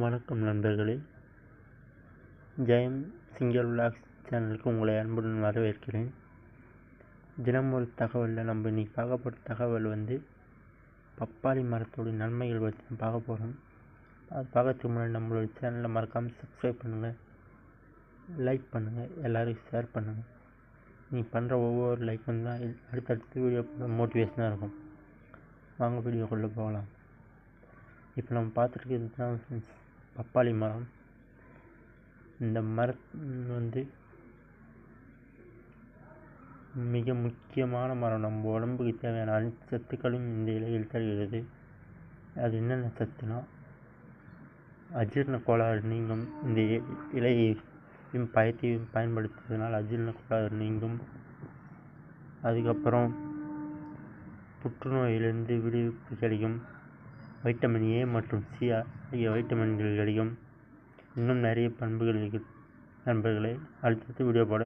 வணக்கம் நண்பர்களே, ஜெயம் single vlogs சேனலுக்கு உங்களை அன்புடன் வரவேற்கிறேன். தினம் ஒரு தகவலில் நம்ம இன்றைக்கி பார்க்க போகிற தகவல் பப்பாளி மரத்தோடைய நன்மைகள் பற்றி நம்ம பார்க்க போகிறோம். அது பார்க்கறதுக்கு முன்னாடி நம்மளோட சேனலை மறக்காமல் சப்ஸ்கிரைப் பண்ணுங்கள், லைக் பண்ணுங்கள், எல்லோரும் ஷேர் பண்ணுங்கள். நீங்கள் பண்ணுற ஒவ்வொரு லைக் தான் அடுத்தடுத்து வீடியோ போட மோட்டிவேஷனாக இருக்கும். வாங்க வீடியோக்குள்ளே போகலாம். இப்போ நம்ம பார்த்துருக்கிறது தான் பப்பாளி மரம். இந்த மரம் மிக முக்கியமான மரம். நம்ம உடம்புக்கு தேவையான அனைத்து சத்துக்களும் இந்த இலையில் தருகிறது. அது என்னென்ன சத்துனா, அஜீரண கோளாறு நீங்கும். இந்த இலையையும் பயத்தையும் பயன்படுத்துவதனால் அஜீரண கோளாறு நீங்கும். அதுக்கப்புறம் புற்றுநோயிலிருந்து விடுவிப்பு கிடைக்கும். வைட்டமின் ஏ மற்றும் சி ஆகிய வைட்டமின்கள் கிடைக்கும். இன்னும் நிறைய பண்புகள் நண்பர்களே, அடுத்தடுத்து வீடியோ போட